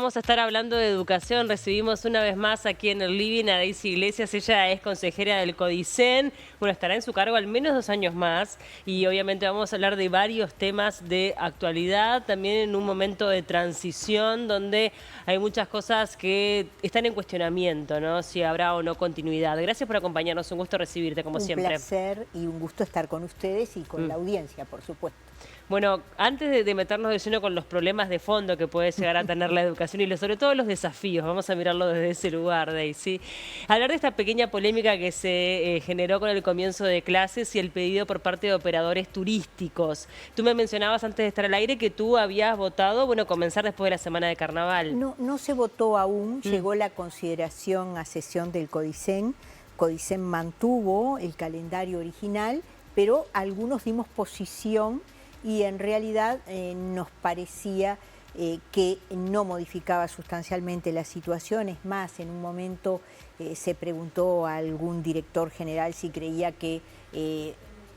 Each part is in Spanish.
Vamos a estar hablando de educación. Recibimos una vez más aquí en el living a Daisy Iglesias. Ella es consejera del CODICEN. Bueno, estará en su cargo al menos 2 años más. Y obviamente vamos a hablar de varios temas de actualidad. También en un momento de transición donde hay muchas cosas que están en cuestionamiento, ¿no? Si habrá o no continuidad. Gracias por acompañarnos. Un gusto recibirte, como siempre. Un placer y un gusto estar con ustedes y con la audiencia, por supuesto. Bueno, antes de meternos de lleno con los problemas de fondo que puede llegar a tener la educación y sobre todo los desafíos, vamos a mirarlo desde ese lugar, Daisy. Hablar de esta pequeña polémica que se generó con el comienzo de clases y el pedido por parte de operadores turísticos. Tú me mencionabas antes de estar al aire que tú habías votado, bueno, comenzar después de la semana de carnaval. No se votó aún, llegó la consideración a sesión del CODICEN. CODICEN mantuvo el calendario original, pero algunos dimos posición y en realidad nos parecía que no modificaba sustancialmente la situación. Es más, en un momento se preguntó a algún director general si creía que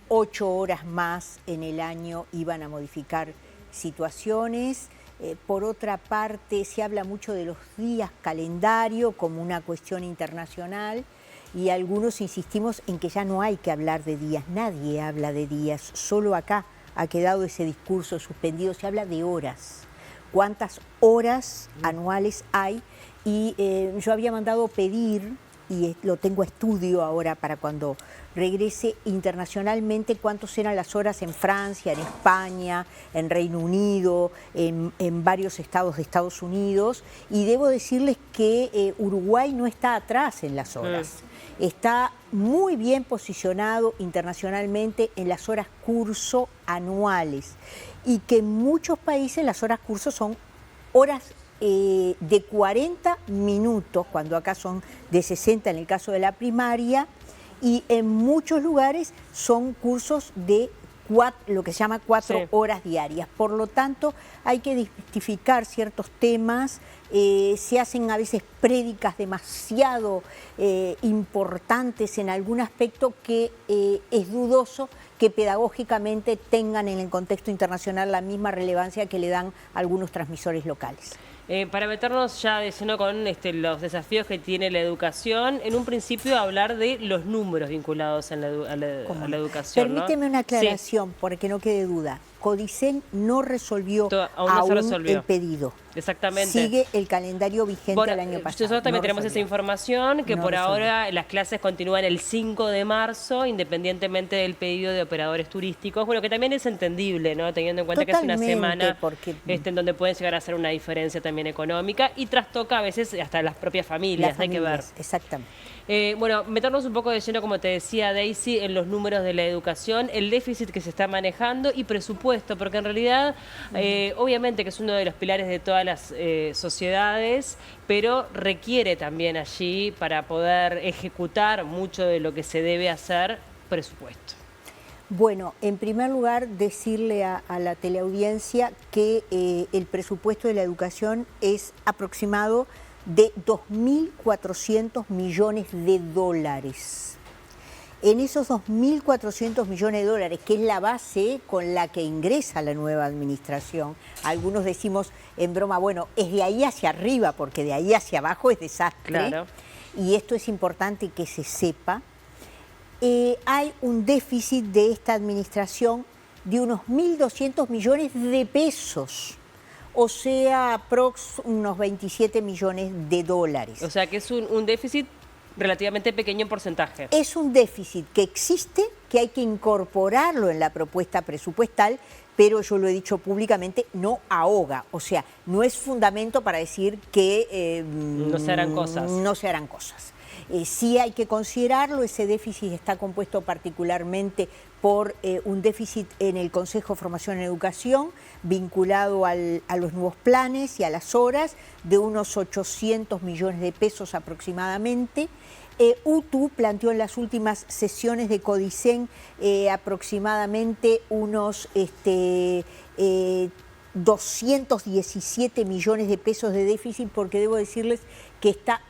8 horas más en el año iban a modificar situaciones. Por otra parte, se habla mucho de los días calendario como una cuestión internacional y algunos insistimos en que ya no hay que hablar de días. Nadie habla de días, solo acá ha quedado ese discurso suspendido, se habla de horas. ¿Cuántas horas anuales hay? Y yo había mandado pedir, y lo tengo a estudio ahora para cuando regrese internacionalmente, cuántas eran las horas en Francia, en España, en Reino Unido, en varios estados de Estados Unidos. Y debo decirles que Uruguay no está atrás en las horas. Está muy bien posicionado internacionalmente en las horas curso anuales y que en muchos países las horas curso son horas de 40 minutos, cuando acá son de 60 en el caso de la primaria, y en muchos lugares son cursos de lo que se llama 4 horas diarias. Por lo tanto, hay que desmitificar ciertos temas. Se hacen a veces prédicas demasiado importantes en algún aspecto que es dudoso que pedagógicamente tengan en el contexto internacional la misma relevancia que le dan algunos transmisores locales. Para meternos ya de lleno con los desafíos que tiene la educación, en un principio hablar de los números vinculados a la educación. Permíteme una aclaración, porque no quede duda. CODICEN no resolvió aún el pedido. Exactamente. Sigue el calendario vigente del año pasado. Nosotros también tenemos esa información, que por ahora las clases continúan el 5 de marzo, independientemente del pedido de operadores turísticos. Bueno, que también es entendible, ¿no? Teniendo en cuenta que es una semana en donde pueden llegar a hacer una diferencia también económica y trastoca a veces hasta las propias familias, hay que ver. Exactamente. Bueno, meternos un poco de lleno, como te decía Daisy, en los números de la educación, el déficit que se está manejando y presupuesto, porque en realidad, obviamente que es uno de los pilares de todas las sociedades, pero requiere también allí, para poder ejecutar mucho de lo que se debe hacer, presupuesto. Bueno, en primer lugar, decirle a la teleaudiencia que el presupuesto de la educación es aproximado de 2.400 millones de dólares. En esos 2.400 millones de dólares, que es la base con la que ingresa la nueva administración, algunos decimos en broma, bueno, es de ahí hacia arriba, porque de ahí hacia abajo es desastre. Claro. Y esto es importante que se sepa. Hay un déficit de esta administración de unos 1.200 millones de pesos. O sea, aprox unos 27 millones de dólares. O sea, que es un déficit relativamente pequeño en porcentaje. Es un déficit que existe, que hay que incorporarlo en la propuesta presupuestal, pero yo lo he dicho públicamente, no ahoga. O sea, no es fundamento para decir que no se harán cosas. No se harán cosas. Sí hay que considerarlo, ese déficit está compuesto particularmente por un déficit en el Consejo de Formación en Educación, vinculado a los nuevos planes y a las horas, de unos 800 millones de pesos aproximadamente. UTU planteó en las últimas sesiones de CODICEN aproximadamente unos 217 millones de pesos de déficit, porque debo decirles que está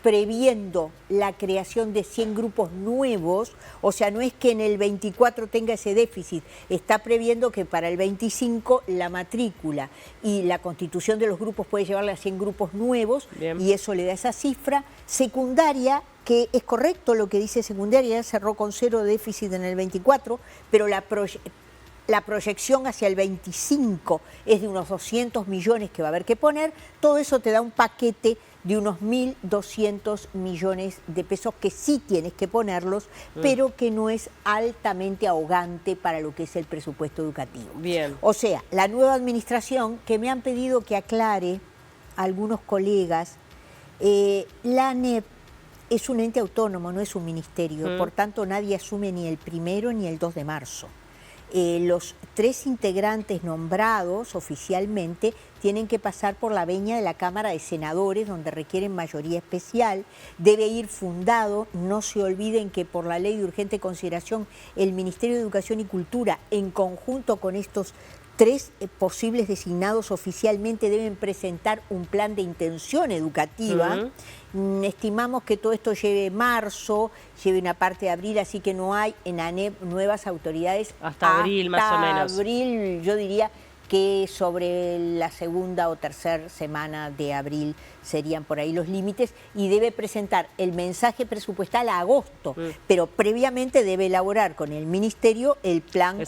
previendo la creación de 100 grupos nuevos, o sea, no es que en el 24 tenga ese déficit, está previendo que para el 25 la matrícula y la constitución de los grupos puede llevarle a 100 grupos nuevos. Bien. Y eso le da esa cifra. Secundaria, que es correcto lo que dice secundaria, cerró con 0 déficit en el 24, pero la proyección hacia el 25 es de unos 200 millones que va a haber que poner. Todo eso te da un paquete de unos 1.200 millones de pesos que sí tienes que ponerlos, pero que no es altamente ahogante para lo que es el presupuesto educativo. Bien. O sea, la nueva administración, que me han pedido que aclare a algunos colegas, la ANEP es un ente autónomo, no es un ministerio, por tanto nadie asume ni el 1 ni el 2 de marzo. Los 3 integrantes nombrados oficialmente tienen que pasar por la venia de la Cámara de Senadores, donde requieren mayoría especial. Debe ir fundado. No se olviden que por la ley de urgente consideración, el Ministerio de Educación y Cultura, en conjunto con estos 3 posibles designados oficialmente, deben presentar un plan de intención educativa. Estimamos que todo esto lleve marzo, lleve una parte de abril, así que no hay en ANEP nuevas autoridades. Hasta abril, más o menos. Hasta abril, yo diría que sobre la segunda o tercera semana de abril serían por ahí los límites, y debe presentar el mensaje presupuestal a agosto, pero previamente debe elaborar con el Ministerio el Plan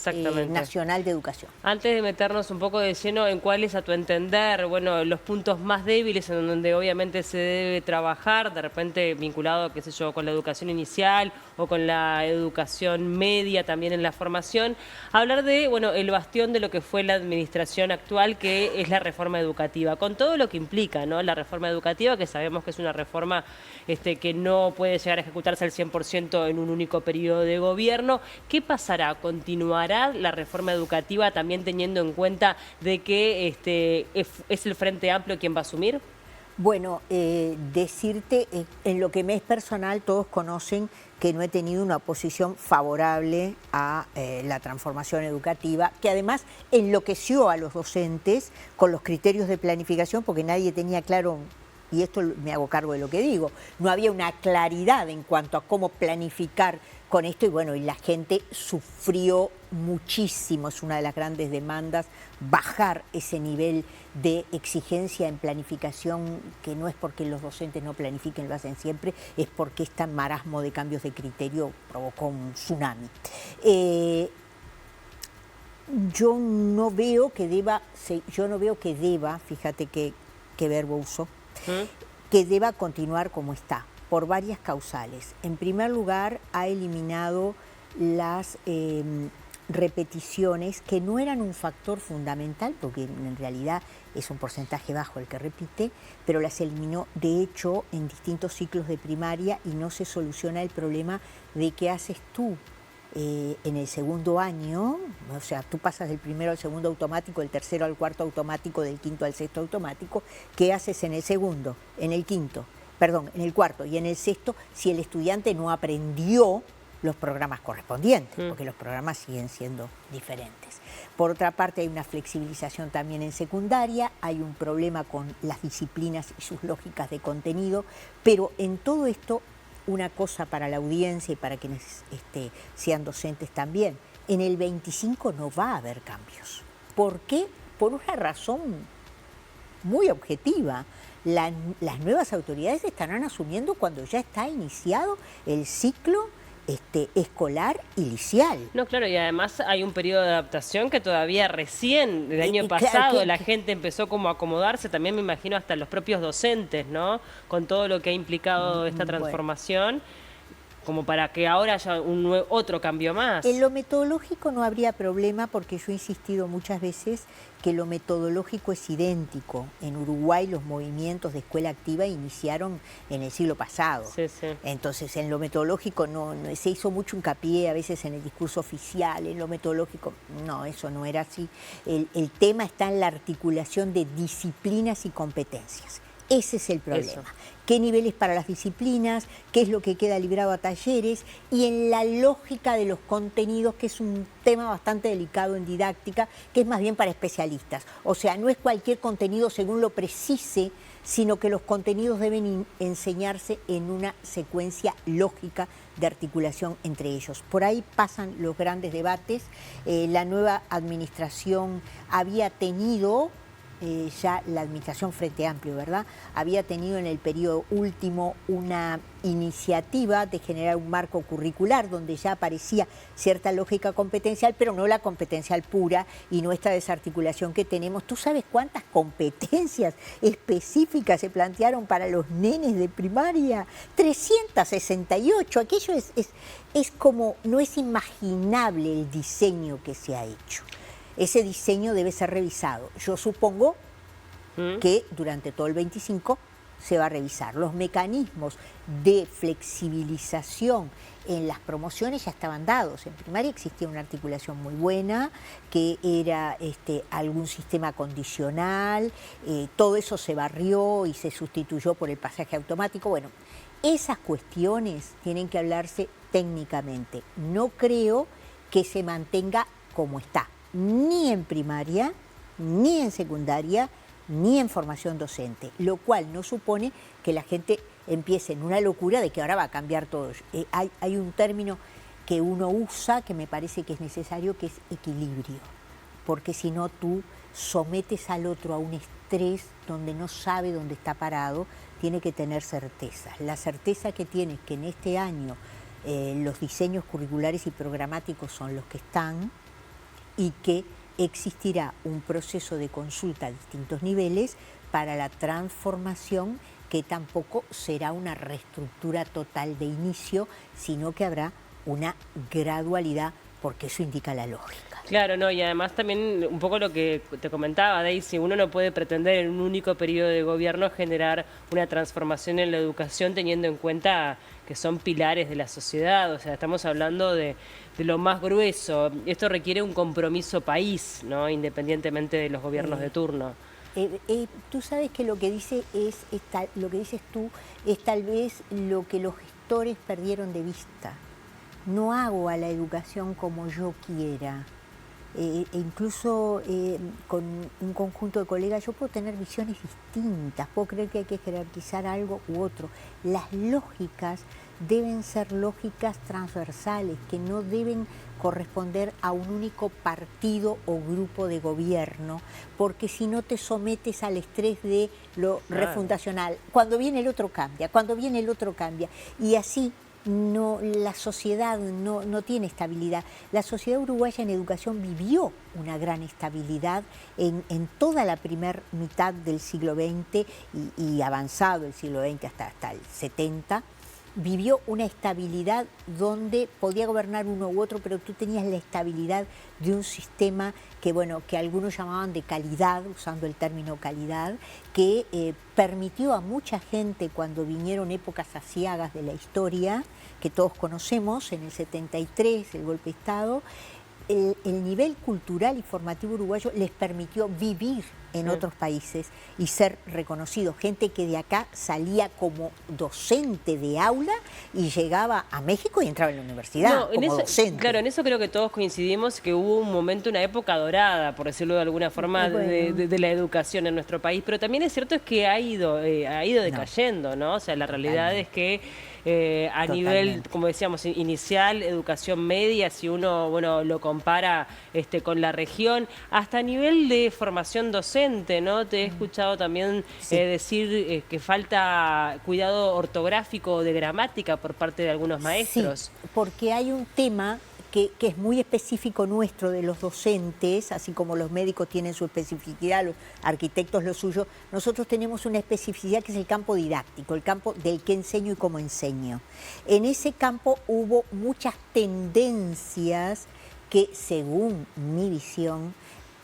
Nacional de Educación. Antes de meternos un poco de lleno en cuáles, a tu entender, bueno, los puntos más débiles en donde obviamente se debe trabajar, de repente vinculado, qué sé yo, con la educación inicial o con la educación media, también en la formación, hablar de, bueno, el bastión de lo que fue la administración actual, que es la reforma educativa, con todo lo que implica, ¿no? La reforma educativa, que sabemos que es una reforma que no puede llegar a ejecutarse al 100% en un único periodo de gobierno. ¿Qué pasará? ¿Continuará la reforma educativa también teniendo en cuenta de que es el Frente Amplio quien va a asumir? Bueno, decirte, en lo que me es personal, todos conocen que no he tenido una posición favorable a la transformación educativa, que además enloqueció a los docentes con los criterios de planificación, porque nadie tenía claro, y esto me hago cargo de lo que digo, no había una claridad en cuanto a cómo planificar con esto, y bueno, y la gente sufrió muchísimo. Es una de las grandes demandas, bajar ese nivel de exigencia en planificación, que no es porque los docentes no planifiquen, lo hacen siempre, es porque este marasmo de cambios de criterio provocó un tsunami. Yo no veo que deba, fíjate qué verbo uso, que deba continuar como está, por varias causales. En primer lugar, ha eliminado las repeticiones, que no eran un factor fundamental, porque en realidad es un porcentaje bajo el que repite, pero las eliminó de hecho en distintos ciclos de primaria, y no se soluciona el problema de qué haces tú en el segundo año. O sea, tú pasas del primero al segundo automático, del tercero al cuarto automático, del quinto al sexto automático. ¿Qué haces en el segundo, en el quinto? Perdón, en el cuarto y en el sexto, si el estudiante no aprendió los programas correspondientes, porque los programas siguen siendo diferentes. Por otra parte, hay una flexibilización también en secundaria, hay un problema con las disciplinas y sus lógicas de contenido, pero en todo esto, una cosa para la audiencia y para quienes sean docentes también, en el 25 no va a haber cambios. ¿Por qué? Por una razón muy objetiva. Las nuevas autoridades estarán asumiendo cuando ya está iniciado el ciclo escolar y liceal. No, claro, y además hay un periodo de adaptación que todavía recién, el año pasado, claro, la gente empezó como a acomodarse, también me imagino hasta los propios docentes, ¿no? Con todo lo que ha implicado esta transformación. Como para que ahora haya otro cambio más. En lo metodológico no habría problema, porque yo he insistido muchas veces que lo metodológico es idéntico. En Uruguay los movimientos de escuela activa iniciaron en el siglo pasado. Sí, sí. Entonces en lo metodológico no se hizo mucho hincapié a veces en el discurso oficial, en lo metodológico, no, eso no era así. El tema está en la articulación de disciplinas y competencias. Ese es el problema. Eso. ¿Qué niveles para las disciplinas? ¿Qué es lo que queda librado a talleres? Y en la lógica de los contenidos, que es un tema bastante delicado en didáctica, que es más bien para especialistas. O sea, no es cualquier contenido según lo precise sino que los contenidos deben enseñarse en una secuencia lógica de articulación entre ellos. Por ahí pasan los grandes debates. La nueva administración había tenido, ya la administración Frente Amplio, ¿verdad? Había tenido en el periodo último una iniciativa de generar un marco curricular donde ya aparecía cierta lógica competencial, pero no la competencial pura y no esta desarticulación que tenemos. ¿Tú sabes cuántas competencias específicas se plantearon para los nenes de primaria? 368. Aquello es como, no es imaginable el diseño que se ha hecho. Ese diseño debe ser revisado. Yo supongo que durante todo el 25 se va a revisar. Los mecanismos de flexibilización en las promociones ya estaban dados. En primaria existía una articulación muy buena, que era algún sistema condicional, todo eso se barrió y se sustituyó por el pasaje automático. Bueno, esas cuestiones tienen que hablarse técnicamente. No creo que se mantenga como está, ni en primaria, ni en secundaria, ni en formación docente, lo cual no supone que la gente empiece en una locura de que ahora va a cambiar todo. Hay un término que uno usa que me parece que es necesario, que es equilibrio, porque si no tú sometes al otro a un estrés donde no sabe dónde está parado. Tiene que tener certezas. La certeza que tiene es que en este año los diseños curriculares y programáticos son los que están, y que existirá un proceso de consulta a distintos niveles para la transformación, que tampoco será una reestructura total de inicio, sino que habrá una gradualidad, porque eso indica la lógica. Claro, no, y además también un poco lo que te comentaba, Daisy, uno no puede pretender en un único periodo de gobierno generar una transformación en la educación teniendo en cuenta que son pilares de la sociedad. O sea, estamos hablando de lo más grueso. Esto requiere un compromiso país, ¿no? Independientemente de los gobiernos de turno. Tú sabes que lo que dices tú es tal vez lo que los gestores perdieron de vista. No hago a la educación como yo quiera. Incluso con un conjunto de colegas yo puedo tener visiones distintas, puedo creer que hay que jerarquizar algo u otro. Las lógicas deben ser lógicas transversales, que no deben corresponder a un único partido o grupo de gobierno, porque si no te sometes al estrés de lo refundacional. Cuando viene el otro cambia, cuando viene el otro cambia, y así no, la sociedad no tiene estabilidad. La sociedad uruguaya en educación vivió una gran estabilidad en toda la primera mitad del siglo XX y avanzado el siglo XX hasta el 70. Vivió una estabilidad donde podía gobernar uno u otro, pero tú tenías la estabilidad de un sistema que algunos llamaban de calidad, usando el término calidad, que permitió a mucha gente, cuando vinieron épocas aciagas de la historia, que todos conocemos, en el 73, el golpe de Estado, el nivel cultural y formativo uruguayo les permitió vivir en otros países y ser reconocidos. Gente que de acá salía como docente de aula y llegaba a México y entraba en la universidad como docente. Claro, en eso creo que todos coincidimos, que hubo un momento, una época dorada, por decirlo de alguna forma, de la educación en nuestro país. Pero también es cierto que ha ido decayendo, ¿no? O sea, la realidad es que a nivel, como decíamos, inicial, educación media, si uno lo compara con la región, hasta a nivel de formación docente, ¿no? Te he escuchado también decir que falta cuidado ortográfico o de gramática por parte de algunos maestros. Sí, porque hay un tema que es muy específico nuestro de los docentes, así como los médicos tienen su especificidad, los arquitectos lo suyo, nosotros tenemos una especificidad que es el campo didáctico, el campo del qué enseño y cómo enseño. En ese campo hubo muchas tendencias que, según mi visión,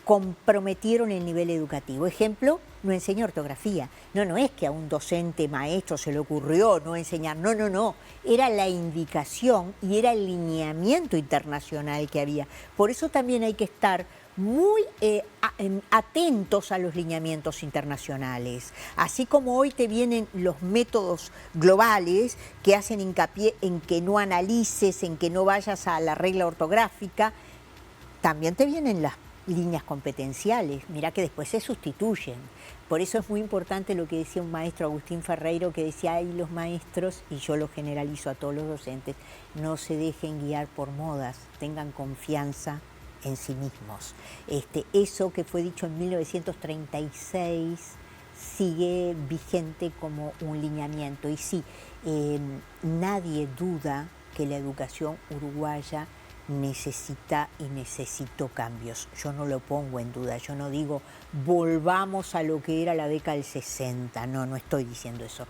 comprometieron el nivel educativo. Ejemplo, no enseña ortografía. No es que a un docente maestro se le ocurrió no enseñar, no. Era la indicación y era el lineamiento internacional que había. Por eso también hay que estar muy atentos a los lineamientos internacionales. Así como hoy te vienen los métodos globales que hacen hincapié en que no analices, en que no vayas a la regla ortográfica, también te vienen las líneas competenciales. Mirá que después se sustituyen. por eso es muy importante lo que decía un maestro, Agustín Ferreiro, que decía, ay, los maestros, y yo lo generalizo a todos los docentes, no se dejen guiar por modas, tengan confianza en sí mismos. Eso que fue dicho en 1936 sigue vigente como un lineamiento. Y sí, nadie duda que la educación uruguaya necesita y necesitó cambios. Yo no lo pongo en duda, yo no digo volvamos a lo que era la década del 60, no estoy diciendo eso,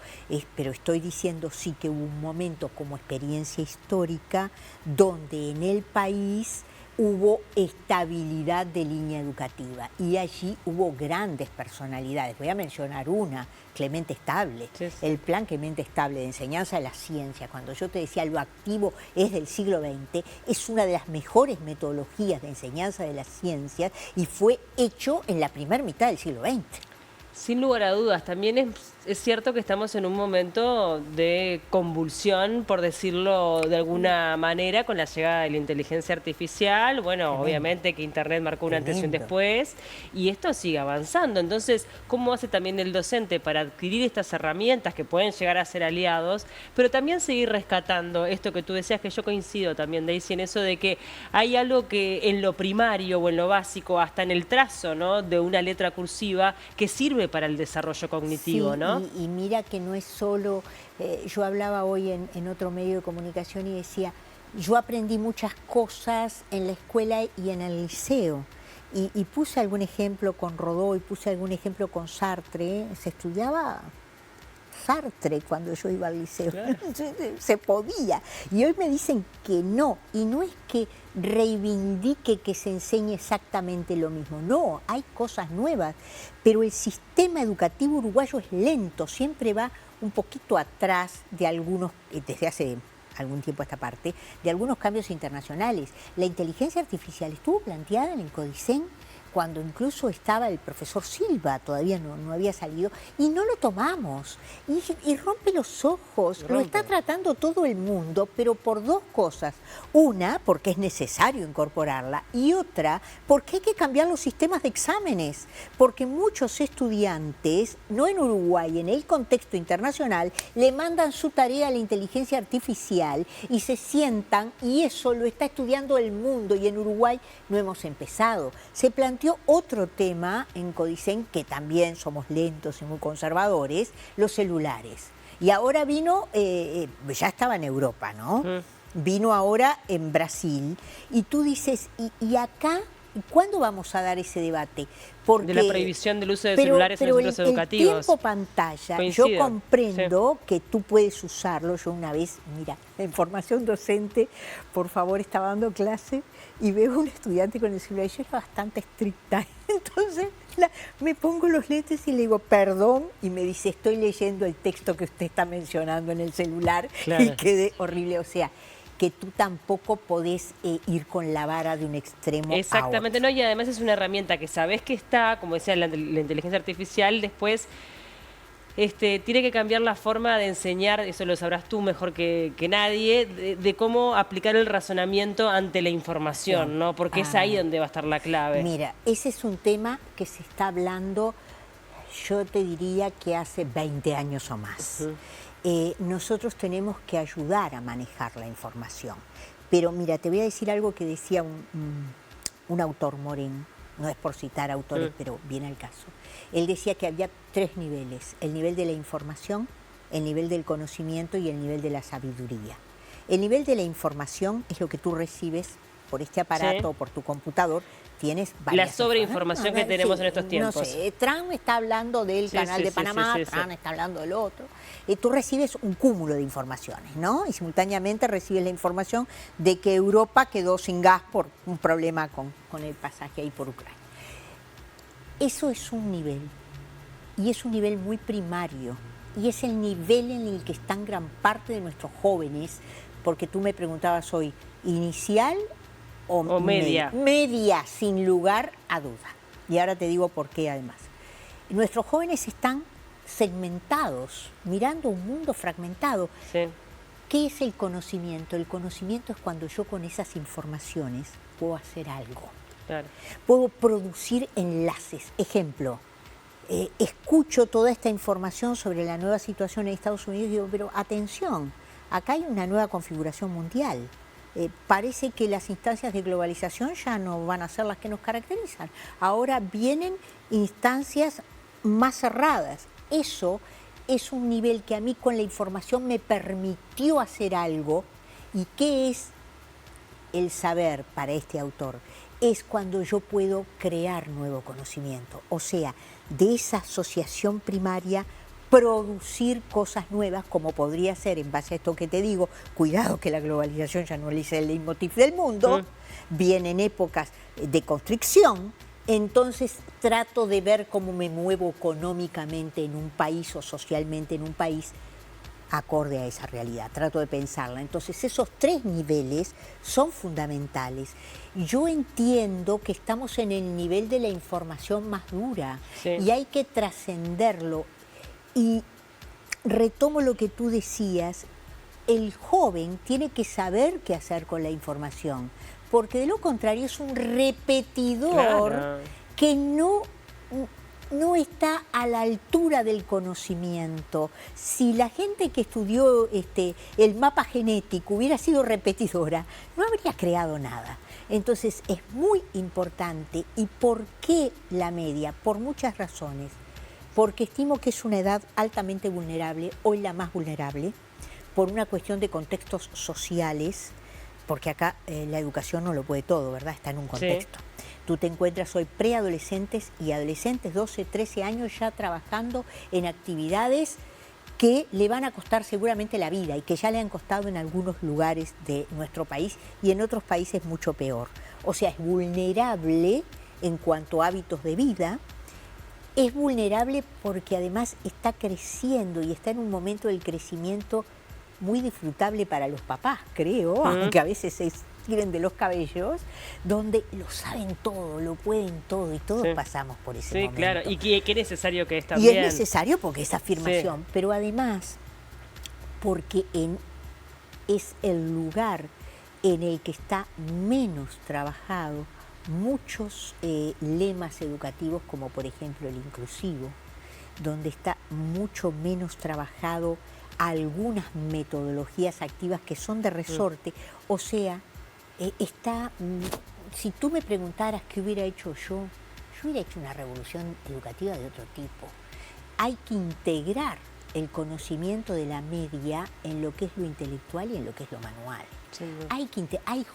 pero estoy diciendo sí que hubo un momento como experiencia histórica donde en el país hubo estabilidad de línea educativa y allí hubo grandes personalidades. Voy a mencionar una, Clemente Estable, sí. El plan Clemente Estable de enseñanza de la ciencia, cuando yo te decía lo activo es del siglo XX, es una de las mejores metodologías de enseñanza de las ciencias y fue hecho en la primera mitad del siglo XX. Sin lugar a dudas, también es cierto que estamos en un momento de convulsión, por decirlo de alguna manera, con la llegada de la inteligencia artificial. Bueno, tremendo. Obviamente que Internet marcó un antes y un después, y esto sigue avanzando. Entonces, ¿cómo hace también el docente para adquirir estas herramientas que pueden llegar a ser aliados, pero también seguir rescatando esto que tú decías, que yo coincido también, Daisy, en eso de que hay algo que en lo primario o en lo básico, hasta en el trazo, ¿no?, de una letra cursiva, que sirve para el desarrollo cognitivo, sí, ¿no? Y mira que no es solo, yo hablaba hoy en otro medio de comunicación y decía, yo aprendí muchas cosas en la escuela y en el liceo, y puse algún ejemplo con Rodó y puse algún ejemplo con Sartre, se estudiaba Sartre cuando yo iba al liceo, claro. Se podía, y hoy me dicen que no, y no es que reivindique que se enseñe exactamente lo mismo, no, hay cosas nuevas, pero el sistema educativo uruguayo es lento, siempre va un poquito atrás de algunos, desde hace algún tiempo a esta parte, de algunos cambios internacionales. La inteligencia artificial estuvo planteada en el Codicen cuando incluso estaba el profesor Silva, todavía no había salido, y no lo tomamos. Y rompe los ojos, lo está tratando todo el mundo, pero por dos cosas. Una, porque es necesario incorporarla, y otra, porque hay que cambiar los sistemas de exámenes, porque muchos estudiantes, no en Uruguay, en el contexto internacional, le mandan su tarea a la inteligencia artificial y se sientan, y eso lo está estudiando el mundo, y en Uruguay no hemos empezado. Se planteó otro tema en Codicen, que también somos lentos y muy conservadores, los celulares. Y ahora vino, ya estaba en Europa, ¿no? Vino ahora en Brasil. Y tú dices, ¿y acá cuándo vamos a dar ese debate? Porque, de la prohibición del uso de celulares en los centros educativos. El tiempo pantalla, coincido, yo comprendo que tú puedes usarlo. Yo una vez, mira, en formación docente, por favor, estaba dando clase y veo a un estudiante con el celular y yo era bastante estricta. Entonces me pongo los lentes y le digo, perdón, y me dice, estoy leyendo el texto que usted está mencionando en el celular, claro. Y quedé horrible. O sea, que tú tampoco podés ir con la vara de un extremo exactamente, a otro. No, y además es una herramienta que sabés que está, como decía la inteligencia artificial, después tiene que cambiar la forma de enseñar, eso lo sabrás tú mejor que nadie, de cómo aplicar el razonamiento ante la información, ¿no? Porque es ahí donde va a estar la clave. Mira, ese es un tema que se está hablando, yo te diría que hace 20 años o más. Nosotros tenemos que ayudar a manejar la información. Pero mira, te voy a decir algo que decía un autor moreno, no es por citar autores, pero viene al caso. Él decía que había 3 niveles, el nivel de la información, el nivel del conocimiento y el nivel de la sabiduría. El nivel de la información es lo que tú recibes por este aparato o por tu computador. Tienes la sobreinformación que tenemos en estos tiempos. No sé, Trump está hablando del canal de Panamá, Trump está hablando del otro. Tú recibes un cúmulo de informaciones, ¿no? Y simultáneamente recibes la información de que Europa quedó sin gas por un problema con el pasaje ahí por Ucrania. Eso es un nivel, y es un nivel muy primario, y es el nivel en el que están gran parte de nuestros jóvenes, porque tú me preguntabas hoy, ¿inicial o media? Media, sin lugar a duda. Y ahora te digo por qué además. Nuestros jóvenes están segmentados, mirando un mundo fragmentado. Sí. ¿Qué es el conocimiento? El conocimiento es cuando yo con esas informaciones puedo hacer algo. Claro. Puedo producir enlaces. Ejemplo, escucho toda esta información sobre la nueva situación en Estados Unidos y digo, pero atención, acá hay una nueva configuración mundial. Parece que las instancias de globalización ya no van a ser las que nos caracterizan. Ahora vienen instancias más cerradas. Eso es un nivel que a mí con la información me permitió hacer algo. ¿Y qué es el saber para este autor? Es cuando yo puedo crear nuevo conocimiento. O sea, de esa asociación primaria producir cosas nuevas, como podría ser, en base a esto que te digo, cuidado que la globalización ya no es el leitmotiv del mundo, vienen épocas de constricción, entonces trato de ver cómo me muevo económicamente en un país o socialmente en un país acorde a esa realidad, trato de pensarla. Entonces esos tres niveles son fundamentales. Yo entiendo que estamos en el nivel de la información más dura y hay que trascenderlo. Y retomo lo que tú decías, el joven tiene que saber qué hacer con la información, porque de lo contrario es un repetidor que no está a la altura del conocimiento. Si la gente que estudió el mapa genético hubiera sido repetidora, no habría creado nada. Entonces es muy importante. ¿Y por qué la media? Por muchas razones. Porque estimo que es una edad altamente vulnerable, hoy la más vulnerable, por una cuestión de contextos sociales, porque acá la educación no lo puede todo, ¿verdad? Está en un contexto. Sí. Tú te encuentras hoy preadolescentes y adolescentes, 12, 13 años ya trabajando en actividades que le van a costar seguramente la vida y que ya le han costado en algunos lugares de nuestro país y en otros países mucho peor. O sea, es vulnerable en cuanto a hábitos de vida. Es vulnerable porque además está creciendo y está en un momento del crecimiento muy disfrutable para los papás, creo, aunque a veces se tiren de los cabellos, donde lo saben todo, lo pueden todo y todos pasamos por ese momento. Sí, claro, y qué necesario que es también. Y es necesario porque es afirmación, pero además porque es el lugar en el que está menos trabajado muchos lemas educativos, como por ejemplo el inclusivo, donde está mucho menos trabajado algunas metodologías activas que son de resorte. O sea, si tú me preguntaras qué hubiera hecho yo hubiera hecho una revolución educativa de otro tipo. Hay que integrar el conocimiento de la media en lo que es lo intelectual y en lo que es lo manual. Sí. Hay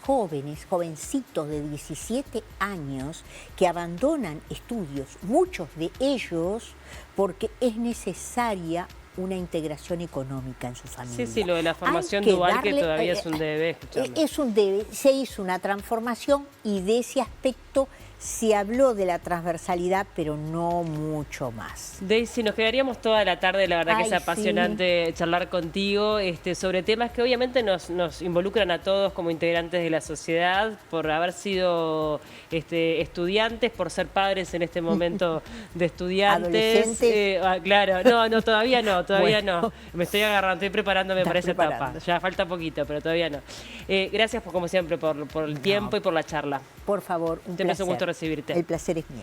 jovencitos de 17 años que abandonan estudios, muchos de ellos porque es necesaria una integración económica en su familia. Sí, lo de la formación dual que todavía es un debe. Es un debe. Se hizo una transformación y de ese aspecto se habló de la transversalidad, pero no mucho más. Daisy, nos quedaríamos toda la tarde, la verdad que es apasionante charlar contigo sobre temas que obviamente nos involucran a todos como integrantes de la sociedad, por haber sido estudiantes, por ser padres en este momento de estudiantes. ¿Adolescentes? Claro, no, todavía no, no. Me estoy agarrando, estoy preparándome para esa etapa. Ya falta poquito, pero todavía no. Gracias, como siempre, por el tiempo y por la charla. Por favor, un placer. Un gusto recibirte. El placer es mío.